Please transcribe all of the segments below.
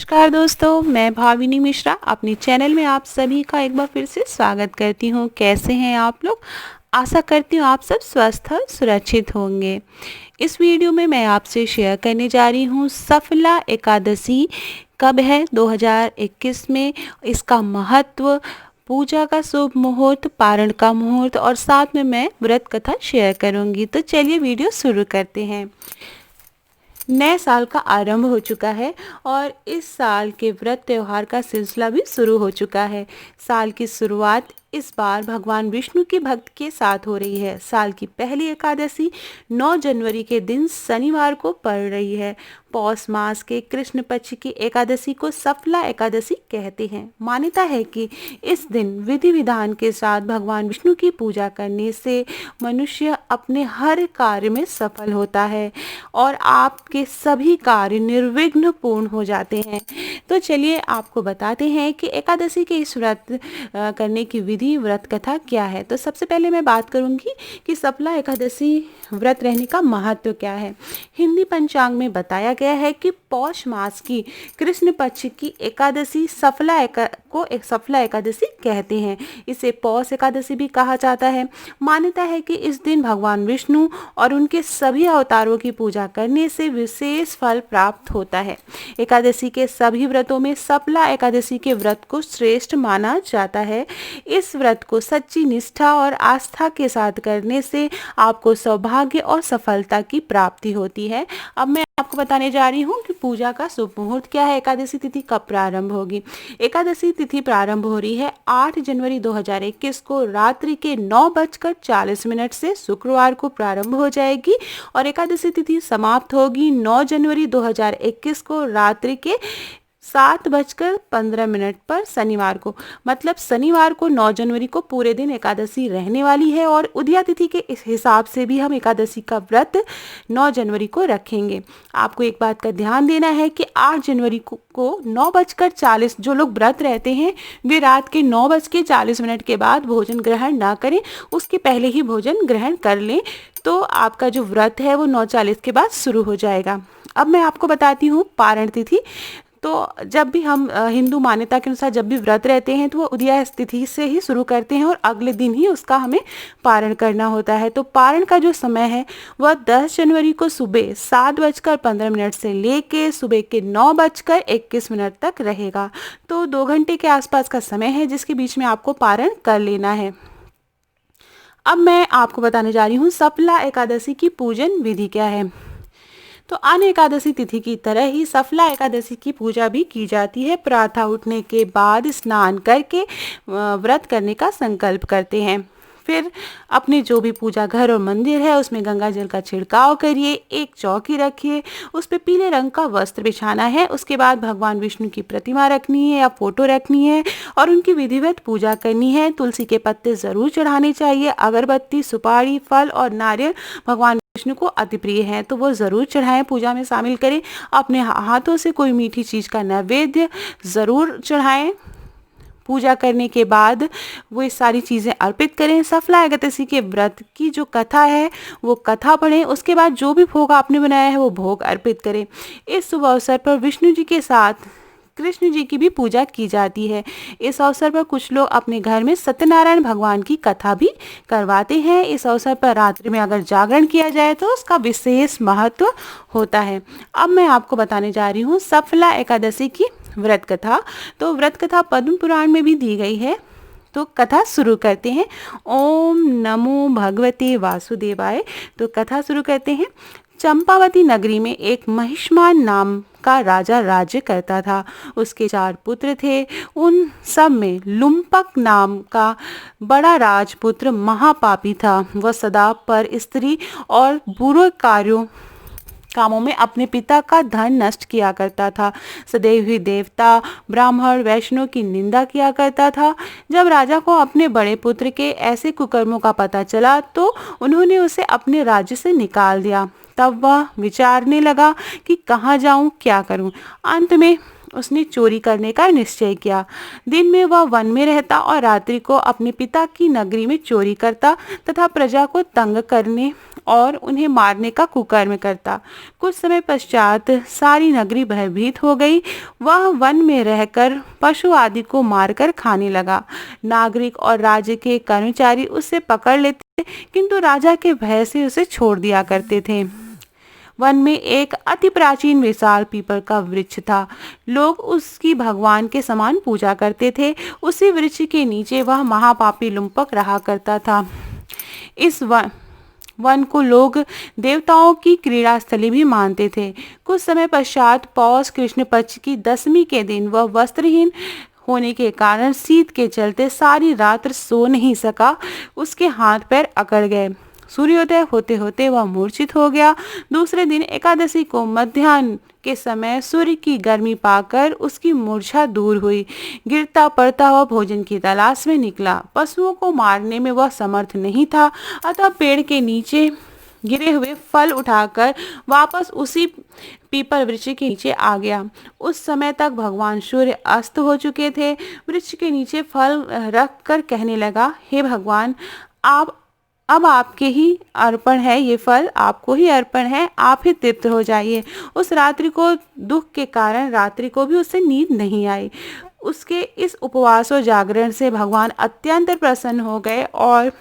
नमस्कार दोस्तों, मैं भाविनी मिश्रा अपने चैनल में आप सभी का एक बार फिर से स्वागत करती हूँ। कैसे हैं आप लोग? आशा करती हूँ आप सब स्वस्थ और सुरक्षित होंगे। इस वीडियो में मैं आपसे शेयर करने जा रही हूँ सफला एकादशी कब है 2021 में, इसका महत्व, पूजा का शुभ मुहूर्त, पारण का मुहूर्त और साथ में मैं व्रत कथा शेयर करूँगी। तो चलिए वीडियो शुरू करते हैं। नए साल का आरंभ हो चुका है और इस साल के व्रत त्योहार का सिलसिला भी शुरू हो चुका है। साल की शुरुआत इस बार भगवान विष्णु के भक्त के साथ हो रही है। साल की पहली एकादशी 9 जनवरी के दिन शनिवार को पड़ रही है। पौष मास के कृष्ण पक्ष की एकादशी को सफला एकादशी कहते हैं। मान्यता है कि इस दिन विधि विधान के साथ भगवान विष्णु की पूजा करने से मनुष्य अपने हर कार्य में सफल होता है और आपके सभी कार्य निर्विघ्न पूर्ण हो जाते हैं। तो चलिए आपको बताते हैं कि एकादशी के इस व्रत करने की विधि, व्रत कथा क्या है। तो सबसे पहले मैं बात करूंगी कि सफला एकादशी व्रत रहने का महत्व क्या है। हिंदी पंचांग में बताया गया है कि पौष मास की कृष्ण पक्ष की एकादशी सफला एकादशी कहते हैं। इसे पौष एकादशी भी कहा जाता है। मान्यता है कि इस दिन भगवान विष्णु और उनके सभी अवतारों की पूजा करने से विशेष फल प्राप्त होता है। एकादशी के सभी व्रतों में सफला एकादशी के व्रत को श्रेष्ठ माना जाता है। इस व्रत को सच्ची निष्ठा और आस्था के साथ करने से आपको सौभाग्य और सफलता की प्राप्ति होती है। अब मैं आपको बताने जा रही हूँ कि पूजा का शुभ मुहूर्त क्या है, एकादशी तिथि कब प्रारंभ होगी। एकादशी तिथि प्रारंभ हो रही है 8 जनवरी 2021 को रात्रि के 9:40 से शुक्रवार को प्रारंभ हो जाएगी और एकादशी तिथि समाप्त होगी 9 जनवरी 2021 को रात्रि के 7:15 पर शनिवार को। मतलब शनिवार को 9 जनवरी को पूरे दिन एकादशी रहने वाली है और उदया तिथि के इस हिसाब से भी हम एकादशी का व्रत 9 जनवरी को रखेंगे। आपको एक बात का ध्यान देना है कि 8 जनवरी को 9:40 जो लोग व्रत रहते हैं वे रात के 9:40 के बाद भोजन ग्रहण ना करें, उसके पहले ही भोजन ग्रहण कर लें। तो आपका जो व्रत है वो 9:40 के बाद शुरू हो जाएगा। अब मैं आपको बताती हूँ पारण तिथि। तो जब भी हम हिंदू मान्यता के अनुसार जब भी व्रत रहते हैं तो वो उदया तिथि से ही शुरू करते हैं और अगले दिन ही उसका हमें पारण करना होता है। तो पारण का जो समय है वह 10 जनवरी को सुबह 7:15 से लेके सुबह के 9:21 तक रहेगा। तो 2 घंटे के आसपास का समय है जिसके बीच में आपको पारण कर लेना है। अब मैं आपको बताने जा रही हूँ सफला एकादशी की पूजन विधि क्या है। तो अन्य एकादशी तिथि की तरह ही सफला एकादशी की पूजा भी की जाती है। प्रातः उठने के बाद स्नान करके व्रत करने का संकल्प करते हैं। फिर अपने जो भी पूजा घर और मंदिर है उसमें गंगा जल का छिड़काव करिए, एक चौकी रखिए, उस पर पीले रंग का वस्त्र बिछाना है। उसके बाद भगवान विष्णु की प्रतिमा रखनी है या फोटो रखनी है और उनकी विधिवत पूजा करनी है। तुलसी के पत्ते ज़रूर चढ़ाने चाहिए। अगरबत्ती, सुपारी, फल और नारियल भगवान विष्णु को अति प्रिय है तो वो ज़रूर चढ़ाएं, पूजा में शामिल करें। अपने हाथों से कोई मीठी चीज़ का नैवेद्य ज़रूर चढ़ाएं। पूजा करने के बाद वो ये सारी चीज़ें अर्पित करें। सफला एकादशी के व्रत की जो कथा है वो कथा पढ़ें। उसके बाद जो भी भोग आपने बनाया है वो भोग अर्पित करें। इस शुभ अवसर पर विष्णु जी के साथ कृष्ण जी की भी पूजा की जाती है। इस अवसर पर कुछ लोग अपने घर में सत्यनारायण भगवान की कथा भी करवाते हैं। इस अवसर पर रात्रि में अगर जागरण किया जाए तो उसका विशेष महत्व होता है। अब मैं आपको बताने जा रही हूँ सफला एकादशी की व्रत कथा। तो व्रत कथा पद्म पुराण में भी दी गई है। तो कथा शुरू करते हैं। ओम नमो भगवते वासुदेवाय। तो कथा शुरू करते हैं। चंपावती नगरी में एक महिष्मान नाम का राजा राज्य करता था। उसके 4 पुत्र थे। उन सब में लुम्पक नाम का बड़ा राजपुत्र महापापी था। वह सदा पर स्त्री और बुरे कामों में अपने पिता का धन नष्ट किया करता था। सदैव ही देवता, ब्राह्मण, वैष्णव की निंदा किया करता था। जब राजा को अपने बड़े पुत्र के ऐसे कुकर्मों का पता चला तो उन्होंने उसे अपने राज्य से निकाल दिया। तब वह विचारने लगा कि कहाँ जाऊं, क्या करूं। अंत में उसने चोरी करने का निश्चय किया। दिन में वह वन में रहता और रात्रि को अपने पिता की नगरी में चोरी करता तथा प्रजा को तंग करने और उन्हें मारने का कुकर्म करता। कुछ समय पश्चात सारी नगरी भयभीत हो गई। वह वन में रहकर पशु आदि को मारकर खाने लगा। नागरिक और राज्य के कर्मचारी उसे पकड़ लेते, किंतु राजा के भय से उसे छोड़ दिया करते थे। वन में एक अति प्राचीन विशाल पीपल का वृक्ष था। लोग उसकी भगवान के समान पूजा करते थे। उसी वृक्ष के नीचे वह महापापी लुम्पक रहा करता था। इस वन को लोग देवताओं की क्रीड़ा स्थली भी मानते थे। कुछ समय पश्चात पौष कृष्ण पक्ष की 10वीं के दिन वह वस्त्रहीन होने के कारण शीत के चलते सारी रात सो नहीं सका। उसके हाथ पैर अकड़ गए। सूर्योदय होते होते वह मूर्छित हो गया। दूसरे दिन एकादशी को मध्याह्न के समय सूर्य की गर्मी पाकर उसकी मूर्छा दूर हुई। गिरता पड़ता हुआ भोजन की तलाश में निकला। पशुओं को मारने में वह समर्थ नहीं था, अतः पेड़ के नीचे गिरे हुए फल उठाकर वापस उसी पीपल वृक्ष के नीचे आ गया। उस समय तक भगवान सूर्य अस्त हो चुके थे। वृक्ष के नीचे फल रख कर कहने लगा, हे भगवान, अब आपके ही अर्पण है, ये फल आपको ही अर्पण है, आप ही तृप्त हो जाइए। उस रात्रि को दुख के कारण रात्रि को भी उससे नींद नहीं आई। उसके इस उपवास और जागरण से भगवान अत्यंत प्रसन्न हो गए और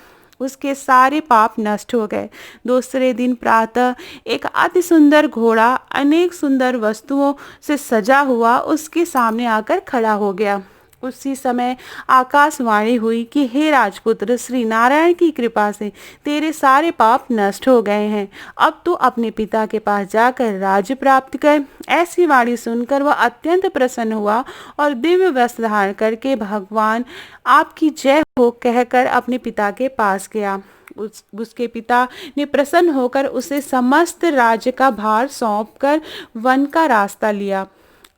उसके सारे पाप नष्ट हो गए। दूसरे दिन प्रातः एक अति सुंदर घोड़ा अनेक सुंदर वस्तुओं से सजा हुआ उसके सामने आकर खड़ा हो गया। उसी समय आकाशवाणी हुई कि हे राजपुत्र, श्री नारायण की कृपा से तेरे सारे पाप नष्ट हो गए हैं। अब तू अपने पिता के पास जाकर राज्य प्राप्त कर। ऐसी वाणी सुनकर वह अत्यंत प्रसन्न हुआ और दिव्य वस्त्र धारण करके भगवान आपकी जय हो कहकर अपने पिता के पास गया। उसके पिता ने प्रसन्न होकर उसे समस्त राज्य का भार सौंपकर वन का रास्ता लिया।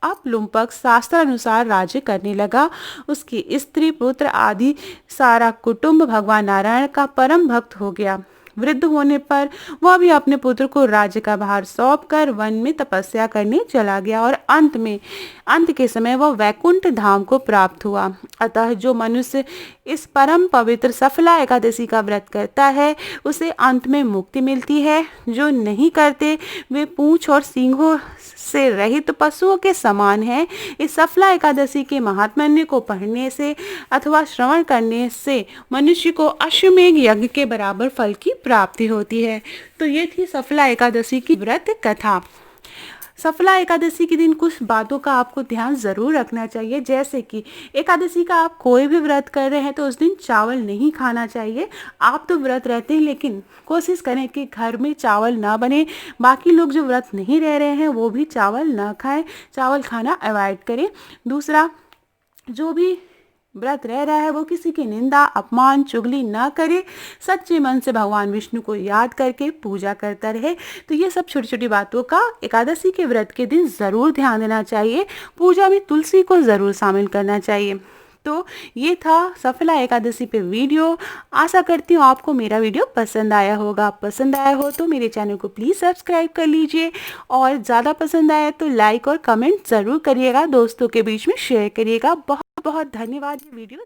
अब लुम्पक शास्त्र अनुसार राज्य करने लगा। उसकी स्त्री पुत्र आदि सारा कुटुंब भगवान नारायण का परम भक्त हो गया। वृद्ध होने पर वह भी अपने पुत्र को राज्य का भार सौंपकर वन में तपस्या करने चला गया और अंत के समय वह वैकुंठ धाम को प्राप्त हुआ। अतः जो मनुष्य इस परम पवित्र सफला एकादशी का व्रत करता है उसे अंत में मुक्ति मिलती है। जो नहीं करते वे पूंछ और सींगों से रहित पशुओं के समान है। इस सफला एकादशी के महात्म्य को पढ़ने से अथवा श्रवण करने से मनुष्य को अश्वमेध यज्ञ के बराबर फल की प्राप्ति होती है। तो ये थी सफला एकादशी की व्रत कथा। सफला एकादशी के दिन कुछ बातों का आपको ध्यान जरूर रखना चाहिए, जैसे कि एकादशी का आप कोई भी व्रत कर रहे हैं तो उस दिन चावल नहीं खाना चाहिए। आप तो व्रत रहते हैं, लेकिन कोशिश करें कि घर में चावल ना बने। बाकी लोग जो व्रत नहीं रह रहे हैं वो भी चावल ना खाएं, चावल खाना अवॉइड करें। दूसरा, जो भी व्रत रह रहा है वो किसी की निंदा, अपमान, चुगली ना करे। सच्चे मन से भगवान विष्णु को याद करके पूजा करता रहे। तो ये सब छोटी छोटी बातों का एकादशी के व्रत के दिन ज़रूर ध्यान देना चाहिए। पूजा में तुलसी को ज़रूर शामिल करना चाहिए। तो ये था सफला एकादशी पे वीडियो। आशा करती हूँ आपको मेरा वीडियो पसंद आया होगा। पसंद आया हो तो मेरे चैनल को प्लीज़ सब्सक्राइब कर लीजिए और ज़्यादा पसंद आया तो लाइक और कमेंट ज़रूर करिएगा। दोस्तों के बीच में शेयर करिएगा। बहुत बहुत धन्यवाद ये वीडियो